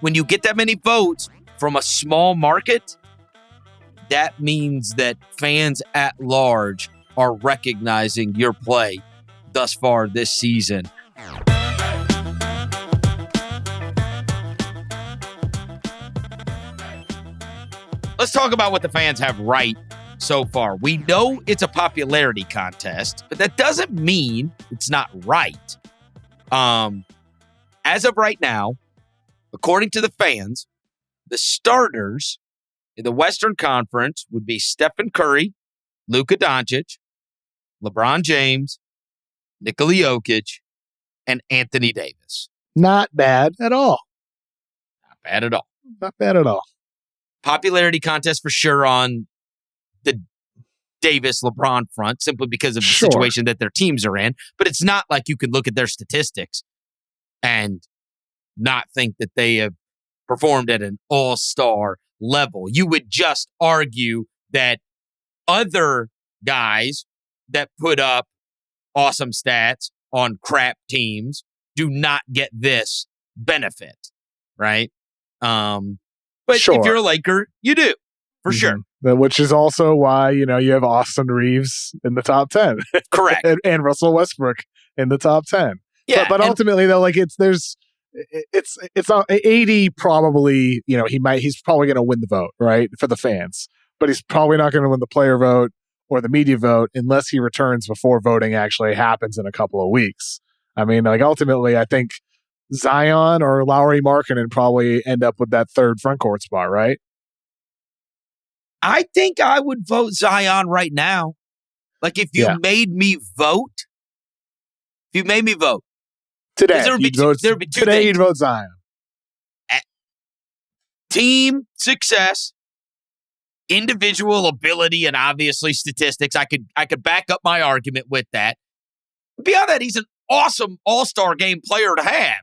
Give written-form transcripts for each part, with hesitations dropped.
when you get that many votes from a small market, that means that fans at large are recognizing your play thus far this season. Let's talk about what the fans have right so far. We know it's a popularity contest, but that doesn't mean it's not right. As of right now, according to the fans, the starters in the Western Conference would be Stephen Curry, Luka Doncic, LeBron James, Nikola Jokic, and Anthony Davis. Not bad at all. Not bad at all. Not bad at all. Popularity contest for sure on the Davis-LeBron front, simply because of the situation that their teams are in. But it's not like you can look at their statistics and not think that they have performed at an all-star level. You would just argue that other guys that put up awesome stats on crap teams do not get this benefit, right? But if you're a Laker, you do, for sure. Which is also why, you have Austin Reeves in the top 10. Correct. and Russell Westbrook in the top 10. Yeah. But ultimately, though, like it's AD probably, he's probably going to win the vote, right, for the fans. But he's probably not going to win the player vote or the media vote unless he returns before voting actually happens in a couple of weeks. I mean, like ultimately, I think Zion or Lauri Markkanen probably end up with that third front court spot, right? I think I would vote Zion right now. Like if you made me vote, today, you'd vote Zion. Team success, individual ability, and obviously statistics. I could back up my argument with that. Beyond that, he's an awesome all-star game player to have.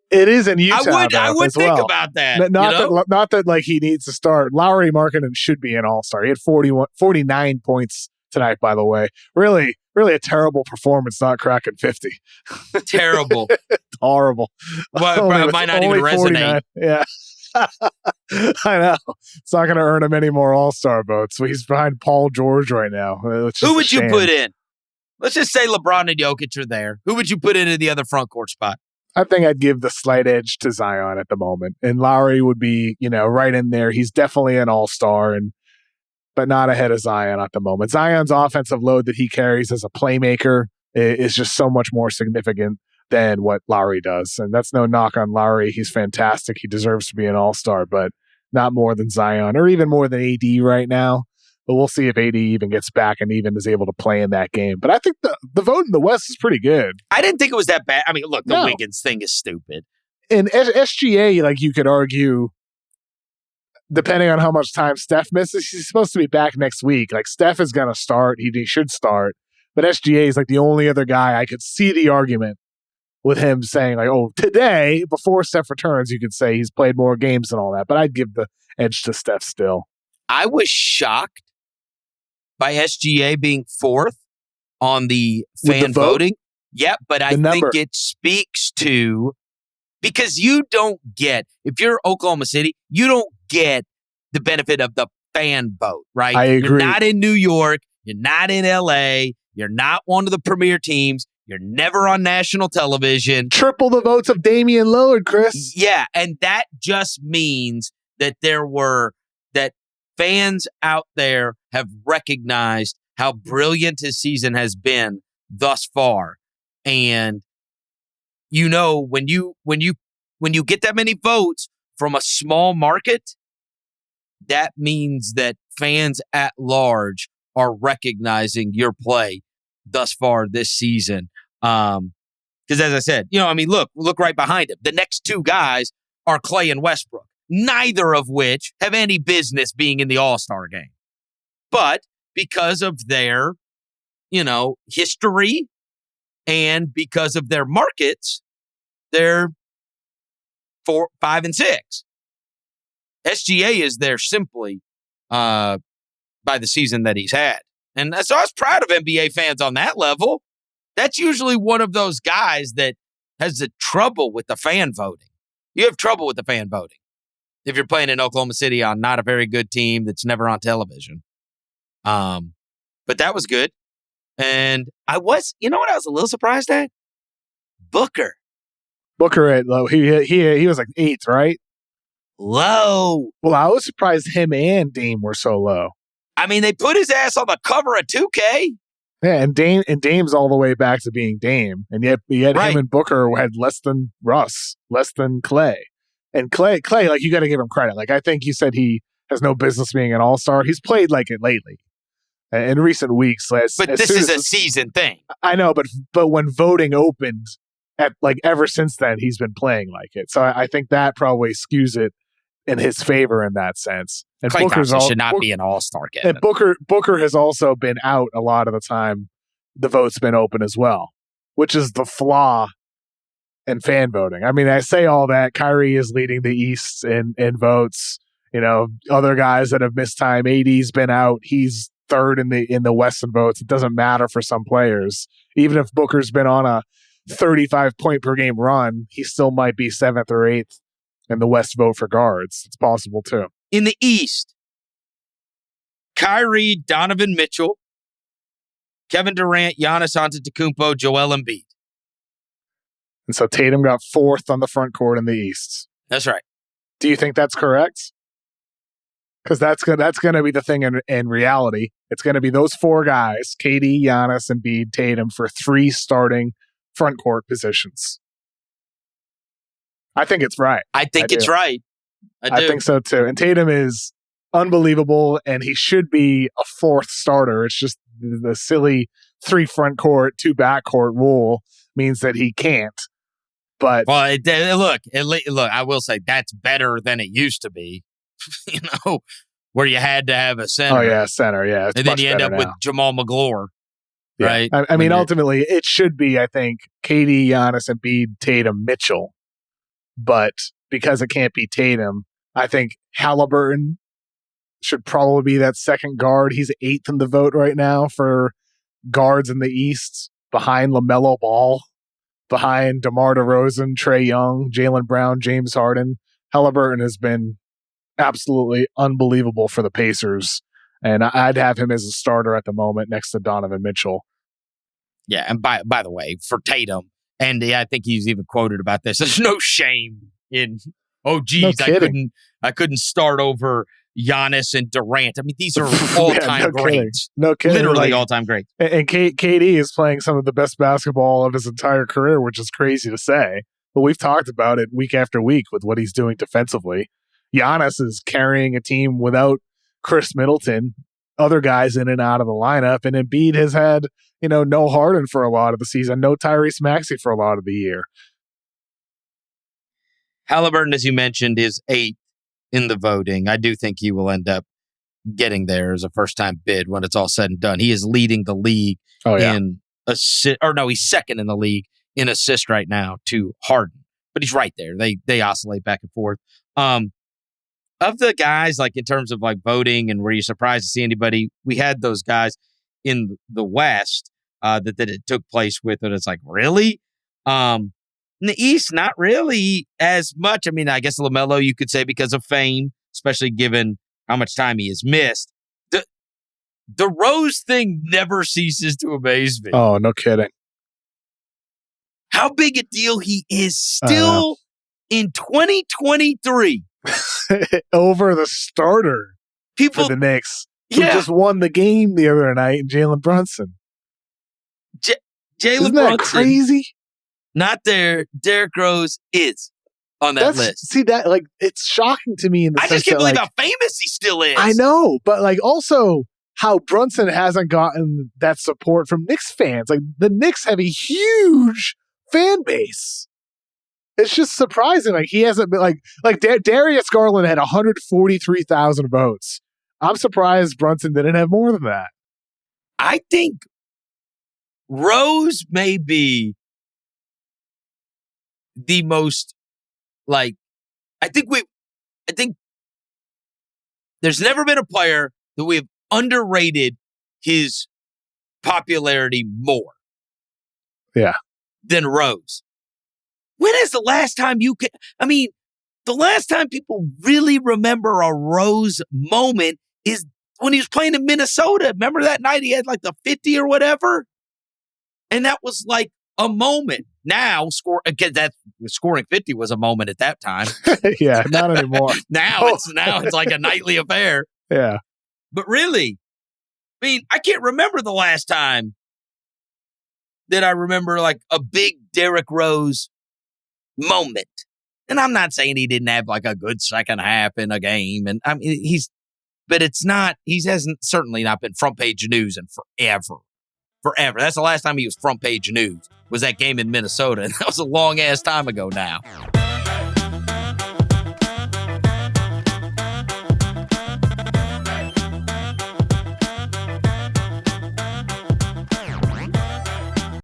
It is in Utah. I would think about that. Not that like he needs to start. Lauri Markkanen should be an all-star. He had 49 points tonight, by the way. Really a terrible performance, not cracking 50. Terrible. Horrible. Well, it might not even resonate. 49. Yeah. I know. It's not going to earn him any more all-star votes. So he's behind Paul George right now. Who would you put in? Let's just say LeBron and Jokic are there. Who would you put into the other front court spot? I think I'd give the slight edge to Zion at the moment. And Lowry would be, right in there. He's definitely an all-star, but not ahead of Zion at the moment. Zion's offensive load that he carries as a playmaker is just so much more significant than what Lowry does. And that's no knock on Lowry. He's fantastic. He deserves to be an all-star, but not more than Zion or even more than AD right now. But we'll see if AD even gets back and even is able to play in that game. But I think the vote in the West is pretty good. I didn't think it was that bad. I mean, look, the Wiggins thing is stupid. In SGA, like you could argue, depending on how much time Steph misses, he's supposed to be back next week. Like Steph is going to start. He should start. But SGA is like the only other guy I could see the argument with him saying like, oh, today, before Steph returns, you could say he's played more games and all that. But I'd give the edge to Steph still. I was shocked by SGA being fourth on the fan voting. Yep, but I think it speaks to, because you don't get, if you're Oklahoma City, you don't get the benefit of the fan vote, right? I agree. You're not in New York. You're not in LA. You're not one of the premier teams. You're never on national television. Triple the votes of Damian Lillard, Chris. Yeah, and that just means that that fans out there have recognized how brilliant his season has been thus far. And when you get that many votes from a small market, that means that fans at large are recognizing your play thus far this season. Because as I said, look right behind him. The next two guys are Clay and Westbrook, neither of which have any business being in the All-Star game. But because of their, history and because of their markets, they're 4, 5, and 6. SGA is there simply by the season that he's had. And so I was proud of NBA fans on that level. That's usually one of those guys that has the trouble with the fan voting. You have trouble with the fan voting if you're playing in Oklahoma City on not a very good team that's never on television. But that was good. And you know what I was a little surprised at? Booker at low. He was like 8th, right? low. Well, I was surprised him and Dame were so low. I mean, they put his ass on the cover of 2K. Yeah, and Dame's all the way back to being Dame, and yet Right. him and Booker had less than Russ, less than Clay, and Clay, like you got to give him credit. Like I think you said he has no business being an all-star. He's played like it lately, in recent weeks. But this is a season thing. I know, but when voting opened, ever since then, he's been playing like it. So I think that probably skews it in his favor in that sense. And Klay Thompson should not be an all-star, Kevin. And Booker has also been out a lot of the time. The vote's been open as well, which is the flaw in fan voting. I mean, I say all that. Kyrie is leading the East in votes. You know, other guys that have missed time. AD's been out. He's third in the West in votes. It doesn't matter for some players. Even if Booker's been on a 35-point per game run, he still might be 7th or 8th in the West vote for guards. It's possible too. In the East, Kyrie, Donovan Mitchell, Kevin Durant, Giannis Antetokounmpo, Joel Embiid. And so Tatum got 4th on the front court in the East. That's right. Do you think that's correct? Because that's going to be the thing in reality. It's going to be those 4 guys, KD, Giannis, Embiid, Tatum, for 3 starting front court positions. I think it's right. I think it's right. I think so too. And Tatum is unbelievable, and he should be a 4th starter. It's just the silly 3 front court, 2 back court rule means that he can't. But look, I will say that's better than it used to be. You know, where you had to have a center. Oh yeah, center. Yeah, and then you end up with Jamal McGlure. Yeah. Right. I mean, ultimately, it should be, I think, KD, Giannis, Embiid, Tatum, Mitchell. But because it can't be Tatum, I think Halliburton should probably be that second guard. He's 8th in the vote right now for guards in the East, behind LaMelo Ball, behind DeMar DeRozan, Trae Young, Jaylen Brown, James Harden. Halliburton has been absolutely unbelievable for the Pacers, and I'd have him as a starter at the moment next to Donovan Mitchell. Yeah, and by the way, for Tatum, and I think he's even quoted about this, there's no shame in, I couldn't start over Giannis and Durant. I mean, these are all-time greats. No kidding. Literally all-time greats. And KD is playing some of the best basketball of his entire career, which is crazy to say. But we've talked about it week after week with what he's doing defensively. Giannis is carrying a team without Chris Middleton, other guys in and out of the lineup. And Embiid has had, no Harden for a lot of the season, no Tyrese Maxey for a lot of the year. Halliburton, as you mentioned, is 8th in the voting. I do think he will end up getting there as a first-time bid when it's all said and done. He is leading the league in assist, or no, he's second in the league in assist right now to Harden. But he's right there. They oscillate back and forth. Of the guys, like in terms of like voting and were you surprised to see anybody, we had those guys in the West that it took place with, and it's like, really? In the East, not really as much. I mean, I guess LaMelo, you could say because of fame, especially given how much time he has missed. The Rose thing never ceases to amaze me. Oh, no kidding. How big a deal he is still in 2023. Over the starter for the Knicks, who just won the game the other night, Jalen Brunson. Jalen Isn't Brunson, that crazy? Not there. Derrick Rose is on that list. See that, like, it's shocking to me in the sense I just can't that, believe how famous he still is. I know, but like also how Brunson hasn't gotten that support from Knicks fans. Like the Knicks have a huge fan base. It's just surprising. Like he hasn't been like Darius Garland had 143,000 votes. I'm surprised Brunson didn't have more than that. I think Rose may be the most I think there's never been a player that we have underrated his popularity more. Yeah. Than Rose. When is the last time the last time people really remember a Rose moment is when he was playing in Minnesota. Remember that night he had like the 50 or whatever? And that was like a moment. Now, scoring 50 was a moment at that time. Yeah, not anymore. now it's like a nightly affair. Yeah. But really, I mean, I can't remember the last time that I remember like a big Derrick Rose moment. And I'm not saying he didn't have like a good second half in a game. And I mean, he hasn't certainly not been front page news in forever. Forever. That's the last time he was front page news, was that game in Minnesota. And that was a long ass time ago now.